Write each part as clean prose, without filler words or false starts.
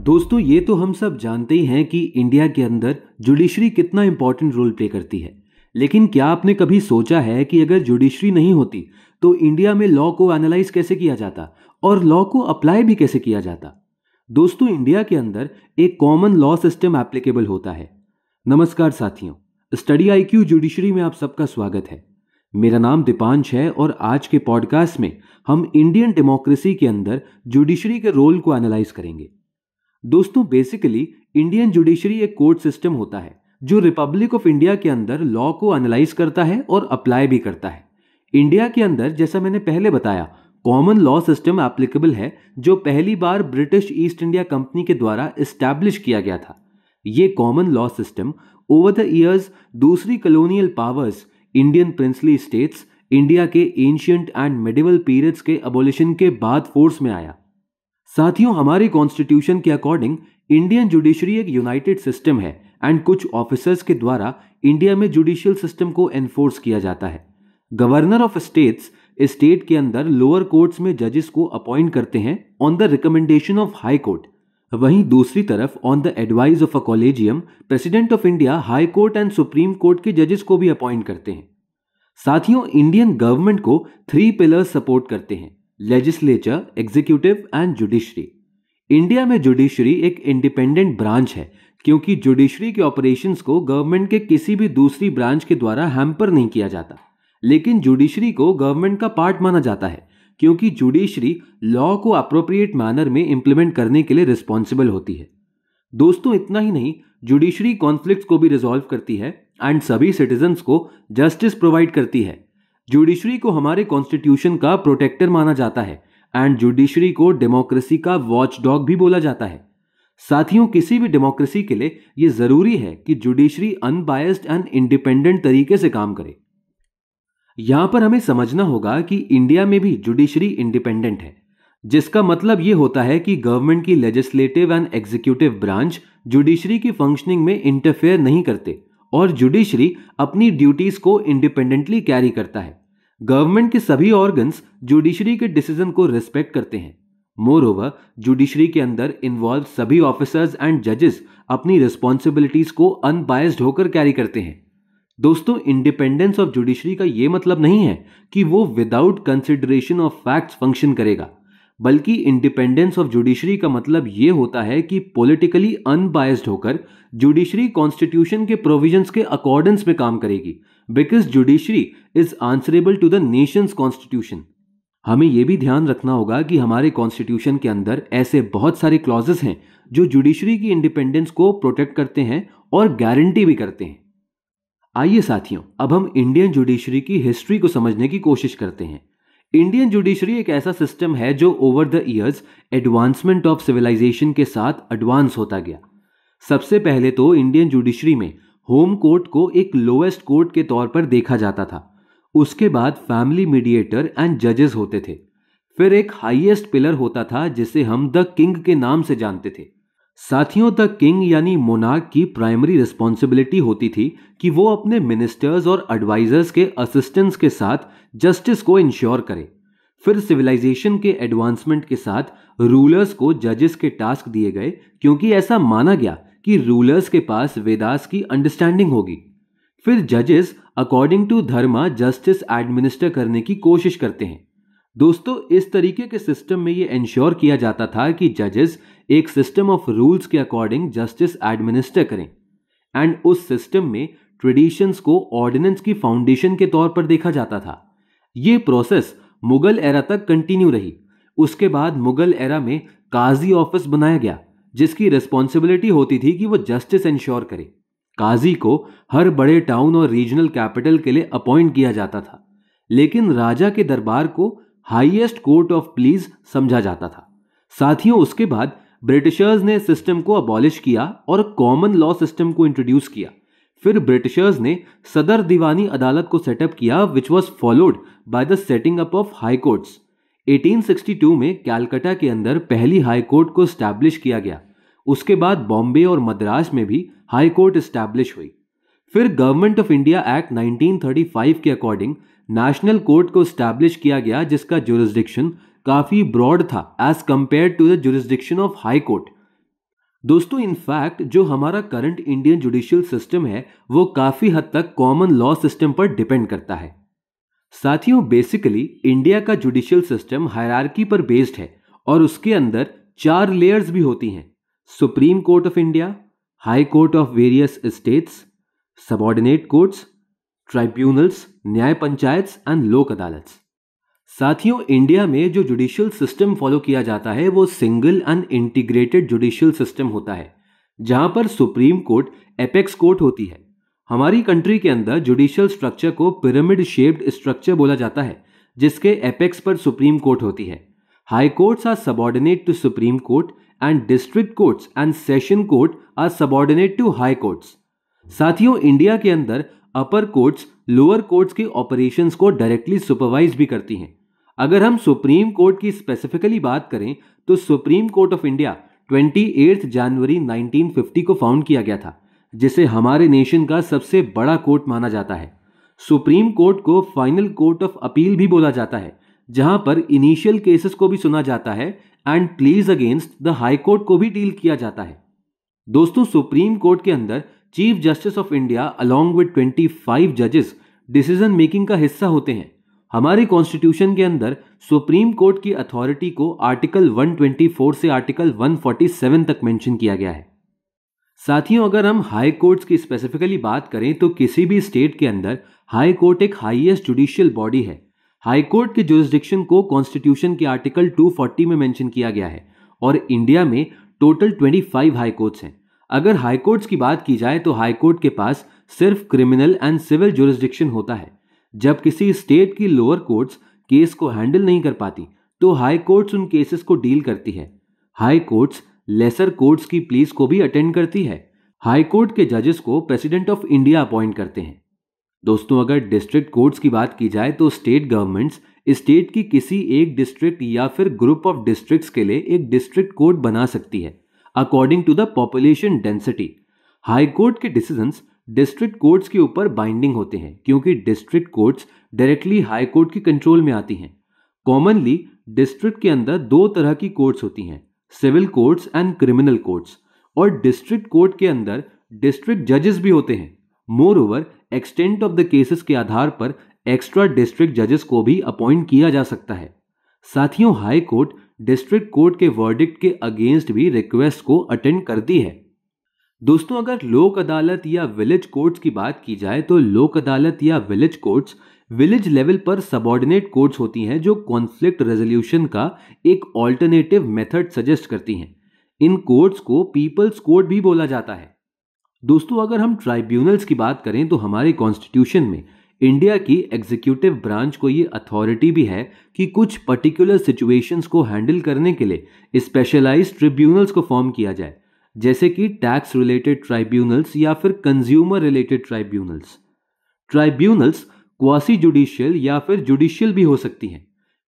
दोस्तों, ये तो हम सब जानते ही हैं कि इंडिया के अंदर जुडिशरी कितना इंपॉर्टेंट रोल प्ले करती है। लेकिन क्या आपने कभी सोचा है कि अगर जुडिशरी नहीं होती तो इंडिया में लॉ को एनालाइज कैसे किया जाता और लॉ को अप्लाई भी कैसे किया जाता। दोस्तों, इंडिया के अंदर एक कॉमन लॉ सिस्टम एप्लीकेबल होता है। नमस्कार साथियों, स्टडी आईक्यू जुडिशरी में आप सबका स्वागत है। मेरा नाम दीपांश है और आज के पॉडकास्ट में हम इंडियन डेमोक्रेसी के अंदर जुडिशरी के रोल को एनालाइज करेंगे। दोस्तों, बेसिकली इंडियन जुडिशरी एक कोर्ट सिस्टम होता है जो रिपब्लिक ऑफ इंडिया के अंदर लॉ को एनालाइज करता है और अप्लाई भी करता है। इंडिया के अंदर, जैसा मैंने पहले बताया, कॉमन लॉ सिस्टम एप्लीकेबल है जो पहली बार ब्रिटिश ईस्ट इंडिया कंपनी के द्वारा इस्टेब्लिश किया गया था। ये common law system over the years दूसरी colonial powers, Indian princely states, India के एंशियंट एंड मिडिवल पीरियड्स के अबोलिशन के बाद फोर्स में आया। साथियों, हमारे कॉन्स्टिट्यूशन के अकॉर्डिंग इंडियन जुडिशरी एक यूनाइटेड सिस्टम है एंड कुछ ऑफिसर्स के द्वारा इंडिया में जुडिशियल सिस्टम को एनफोर्स किया जाता है। गवर्नर ऑफ स्टेट्स स्टेट के अंदर लोअर कोर्ट्स में जजेस को अपॉइंट करते हैं on the recommendation of high court. वहीं दूसरी तरफ on the advice of a collegium president of India high court and supreme court के जजेस को भी अपॉइंट करते हैं। साथियों, इंडियन गवर्नमेंट को 3 पिलर्स सपोर्ट करते हैं: legislature, executive and judiciary. India में जुडिशरी एक इंडिपेंडेंट ब्रांच है क्योंकि जुडिशरी के ऑपरेशंस को गवर्नमेंट के किसी भी दूसरी ब्रांच के द्वारा हैम्पर नहीं किया जाता। लेकिन जुडिशरी को गवर्नमेंट का पार्ट माना जाता है क्योंकि जुडिशरी लॉ को अप्रोप्रिएट मैनर में इंप्लीमेंट करने के लिए रिस्पॉन्सिबल होती है। दोस्तों, इतना ही नहीं, जुडिशरी कॉन्फ्लिक्ट्स को भी रिजॉल्व करती है एंड सभी सिटीजन्स को जस्टिस प्रोवाइड करती है। जुडिशरी को हमारे कॉन्स्टिट्यूशन का प्रोटेक्टर माना जाता है एंड जुडिशरी को डेमोक्रेसी का वॉचडॉग भी बोला जाता है। साथियों, किसी भी डेमोक्रेसी के लिए यह जरूरी है कि जुडिशरी अनबायस्ड एंड इंडिपेंडेंट तरीके से काम करे। यहां पर हमें समझना होगा कि इंडिया में भी जुडिशरी इंडिपेंडेंट है, जिसका मतलब यह होता है कि गवर्नमेंट की legislative and executive branch judiciary की फंक्शनिंग में इंटरफेयर नहीं करते और जुडिशरी अपनी ड्यूटीज को इंडिपेंडेंटली कैरी करता है। गवर्नमेंट के सभी ऑर्गन्स जुडिशरी के डिसीजन को रिस्पेक्ट करते हैं। मोर ओवर, जुडिशरी के अंदर इन्वॉल्व सभी ऑफिसर्स एंड जजेस अपनी रिस्पॉन्सिबिलिटीज को अनबायस्ड होकर कैरी करते हैं। दोस्तों, इंडिपेंडेंस ऑफ जुडिशरी का यह मतलब नहीं है कि वो without consideration of facts function करेगा, बल्कि इंडिपेंडेंस ऑफ जुडिशरी का मतलब यह होता है कि पॉलिटिकली अनबायस्ड होकर जुडिशरी कॉन्स्टिट्यूशन के प्रोविजंस के अकॉर्डेंस में काम करेगी, because judiciary is answerable to the nation's constitution. हमें यह भी ध्यान रखना होगा कि हमारे कॉन्स्टिट्यूशन के अंदर ऐसे बहुत सारे क्लॉजेस हैं जो जुडिशरी की इंडिपेंडेंस को प्रोटेक्ट करते हैं और गारंटी भी करते हैं। आइए साथियों, अब हम इंडियन जुडिशरी की हिस्ट्री को समझने की कोशिश करते हैं। इंडियन जुडिशरी एक ऐसा सिस्टम है जो over the years advancement of civilization के साथ एडवांस होता गया। सबसे पहले तो इंडियन जुडिशरी में होम कोर्ट को एक लोएस्ट कोर्ट के तौर पर देखा जाता था। उसके बाद फैमिली मीडिएटर एंड जजेस होते थे। फिर एक हाईएस्ट पिलर होता था जिसे हम द किंग के नाम से जानते थे। साथियों, द किंग यानी मोनार्क की प्राइमरी रिस्पॉन्सिबिलिटी होती थी कि वो अपने मिनिस्टर्स और एडवाइजर्स के असिस्टेंट्स के साथ जस्टिस को इंश्योर करे। फिर सिविलाइजेशन के एडवांसमेंट के साथ रूलर्स को जजेस के टास्क दिए गए क्योंकि ऐसा माना गया कि रूलर्स के पास वेदास की अंडरस्टैंडिंग होगी। फिर जजेस according to dharma justice administer करने की कोशिश करते हैं। दोस्तों, इस तरीके के सिस्टम में यह इंश्योर किया जाता था कि जजेस एक सिस्टम ऑफ रूल्स के अकॉर्डिंग जस्टिस एडमिनिस्टर करें एंड उस सिस्टम में ट्रेडिशंस को ऑर्डिनेंस की फाउंडेशन के तौर पर देखा जाता था। यह प्रोसेस मुगल एरा तक कंटिन्यू रही। उसके बाद मुगल एरा में काजी ऑफिस बनाया गया जिसकी रिस्पॉन्सिबिलिटी होती थी कि वो जस्टिस इंश्योर करे। काजी को हर बड़े टाउन और रीजनल कैपिटल के लिए अपॉइंट किया जाता था, लेकिन राजा के दरबार को हाईएस्ट कोर्ट ऑफ प्लीज समझा जाता था। साथियों, उसके बाद ब्रिटिशर्स ने सिस्टम को अबॉलिश किया और कॉमन लॉ सिस्टम को इंट्रोड्यूस किया। फिर ब्रिटिशर्स ने सदर दीवानी अदालत को सेटअप किया which was followed by the setting up of high courts. 1862 में कैलकाटा के अंदर पहली हाई कोर्ट को स्टैब्लिश किया गया। उसके बाद बॉम्बे और मद्रास में भी हाई कोर्ट स्टैब्लिश हुई। फिर गवर्नमेंट ऑफ इंडिया एक्ट 1935 के अकॉर्डिंग नेशनल कोर्ट को स्टैब्लिश किया गया जिसका जुरिस्डिक्शन काफी ब्रॉड था as compare to the jurisdiction of high court. दोस्तों इनफैक्ट जो हमारा करंट इंडियन जुडिशियल सिस्टम है वो काफी हद तक कॉमन लॉ सिस्टम पर डिपेंड करता है। साथियों बेसिकली इंडिया का जुडिशियल सिस्टम हायरार्की पर बेस्ड है और उसके अंदर 4 लेयर्स भी होती हैं। Supreme court of India, high court of various states, subordinate courts, tribunals, न्याय पंचायत्स एंड लोक अदालत्स। साथियों इंडिया में जो जुडिशियल सिस्टम फॉलो किया जाता है वो single and integrated judicial system होता है, जहां पर सुप्रीम कोर्ट एपेक्स कोर्ट होती है। हमारी कंट्री के अंदर जुडिशियल स्ट्रक्चर को पिरामिड शेप्ड स्ट्रक्चर बोला जाता है, जिसके एपेक्स पर सुप्रीम कोर्ट होती है। High courts are subordinate to supreme court and district courts and session court are subordinate to high courts. साथियों इंडिया के अंदर अपर कोर्ट्स लोअर कोर्ट्स के ऑपरेशंस को डायरेक्टली सुपरवाइज भी करती हैं। अगर हम सुप्रीम कोर्ट की स्पेसिफिकली बात करें तो सुप्रीम कोर्ट ऑफ इंडिया 28 जनवरी 1950 को फाउंड किया गया था, जिसे हमारे नेशन का सबसे बड़ा कोर्ट माना जाता है। सुप्रीम कोर्ट को फाइनल कोर्ट ऑफ अपील भी बोला जाता है, जहां पर इनिशियल केसेस को भी सुना जाता है and please against the high court को भी डील किया जाता है। दोस्तों सुप्रीम कोर्ट के अंदर chief justice of India along with 25 जजेस डिसीजन मेकिंग का हिस्सा होते हैं। हमारे कॉन्स्टिट्यूशन के अंदर सुप्रीम कोर्ट की अथॉरिटी को आर्टिकल 124 से आर्टिकल 147 तक मेंशन किया गया है। साथियों अगर हम हाई कोर्ट्स की स्पेसिफिकली बात करें तो किसी भी स्टेट के अंदर हाई कोर्ट एक हाईएस्ट जुडिशियल बॉडी है। हाई कोर्ट के जुरिस्डिक्शन को कॉन्स्टिट्यूशन के आर्टिकल 240 में मेंशन किया गया है और इंडिया में टोटल 25 हाई कोर्ट्स हैं। अगर हाई कोर्ट्स की बात की जाए तो हाई कोर्ट के पास सिर्फ क्रिमिनल एंड सिविल जुरिस्डिक्शन होता है। जब किसी स्टेट की लोअर कोर्ट्स केस को हैंडल नहीं कर पाती तो हाई कोर्ट्स उन केसेस को डील करती है। हाई कोर्ट्स लेसर कोर्ट्स की प्लीज को भी अटेंड करती है। हाई कोर्ट के जजेस को प्रेसिडेंट ऑफ इंडिया अपॉइंट करते हैं। दोस्तों अगर डिस्ट्रिक्ट कोर्ट्स की बात की जाए तो स्टेट गवर्नमेंट्स स्टेट की किसी एक डिस्ट्रिक्ट या फिर ग्रुप ऑफ डिस्ट्रिक्ट्स के लिए एक डिस्ट्रिक्ट कोर्ट बना सकती है according to the population density. High court के डिसीजंस डिस्ट्रिक्ट कोर्ट्स के ऊपर बाइंडिंग होते हैं क्योंकि district courts directly high court के कंट्रोल में आती हैं। कॉमनली डिस्ट्रिक्ट के अंदर 2 तरह की कोर्ट्स होती हैं, civil courts and criminal courts, और डिस्ट्रिक्ट कोर्ट के अंदर डिस्ट्रिक्ट जजेस भी होते हैं। Moreover extent of the cases के आधार पर एक्स्ट्रा डिस्ट्रिक्ट जजेस को भी अपॉइंट किया जा सकता है। साथियों हाई कोर्ट डिस्ट्रिक्ट कोर्ट के वर्डिक्ट के अगेंस्ट भी रिक्वेस्ट को अटेंड करती है। दोस्तों अगर लोक अदालत या विलेज कोर्ट्स की बात की जाए तो लोक अदालत या विलेज कोर्ट्स विलेज लेवल पर सबऑर्डिनेट कोर्ट्स होती हैं जो कॉन्फ्लिक्ट रेजोल्यूशन का एक ऑल्टरनेटिव मेथड सजेस्ट करती हैं। इन कोर्ट्स को पीपल्स कोर्ट भी बोला जाता है। दोस्तों अगर हम ट्राइब्यूनल्स की बात करें तो हमारे कॉन्स्टिट्यूशन में इंडिया की एग्जीक्यूटिव ब्रांच को ये अथॉरिटी भी है कि कुछ पर्टिकुलर सिचुएशंस को हैंडल करने के लिए स्पेशलाइज्ड ट्रिब्यूनल्स को फॉर्म किया जाए, जैसे कि टैक्स रिलेटेड ट्राइब्यूनल्स या फिर consumer related tribunals. Tribunals quasi judicial या फिर जुडिशियल भी हो सकती हैं।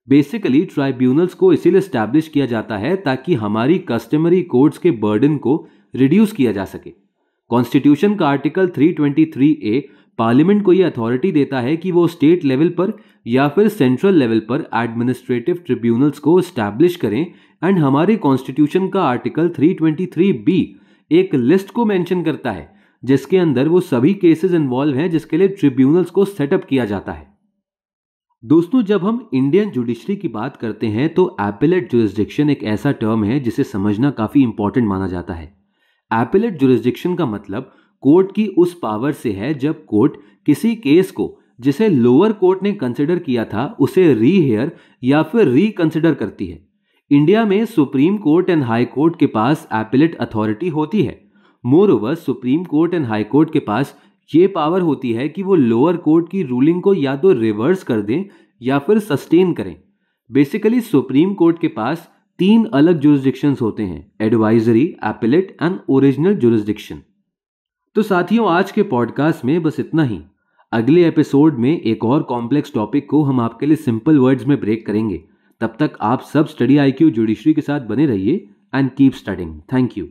बेसिकली ट्राइब्यूनल्स को इसीलिए एस्टैब्लिश किया जाता है ताकि हमारी कस्टमरी कोर्ट्स के बर्डन को रिड्यूस किया जा सके। कॉन्स्टिट्यूशन का आर्टिकल 323A पार्लियामेंट को यह अथॉरिटी देता है कि वो स्टेट लेवल पर या फिर सेंट्रल लेवल पर एडमिनिस्ट्रेटिव ट्रिब्यूनल्स को एस्टैब्लिश करें एंड हमारे कॉन्स्टिट्यूशन का आर्टिकल 323B एक लिस्ट को मेंशन करता है जिसके अंदर वो सभी केसेस इन्वॉल्व हैं जिसके लिए ट्रिब्यूनल्स को सेटअप किया जाता है। दोस्तों जब हम इंडियन जुडिशरी की बात करते हैं तो एपेलेट जुरिस्डिक्शन एक ऐसा टर्म है जिसे समझना काफी इंपॉर्टेंट माना जाता है। एपेलेट जुरिस्डिक्शन का मतलब कोर्ट की उस पावर से है जब कोर्ट किसी केस को जिसे लोअर कोर्ट ने कंसिडर किया था उसे रीहेयर या फिर रीकंसिडर करती है। इंडिया में supreme court and high court के पास एपेलेट अथॉरिटी होती है। More over supreme court and high court के पास ये पावर होती है कि वो लोअर कोर्ट की रूलिंग को या तो रिवर्स कर दें या फिर सस्टेन करें। बेसिकली सुप्रीम कोर्ट के पास 3 अलग जुरिस्डिक्शंस होते हैं, advisory, appellate and original jurisdiction. तो साथियों आज के पॉडकास्ट में बस इतना ही। अगले एपिसोड में एक और कॉम्प्लेक्स टॉपिक को हम आपके लिए सिंपल वर्ड्स में ब्रेक करेंगे। तब तक आप सब स्टडी IQ जुडिशरी के साथ बने रहिए and keep studying. Thank you.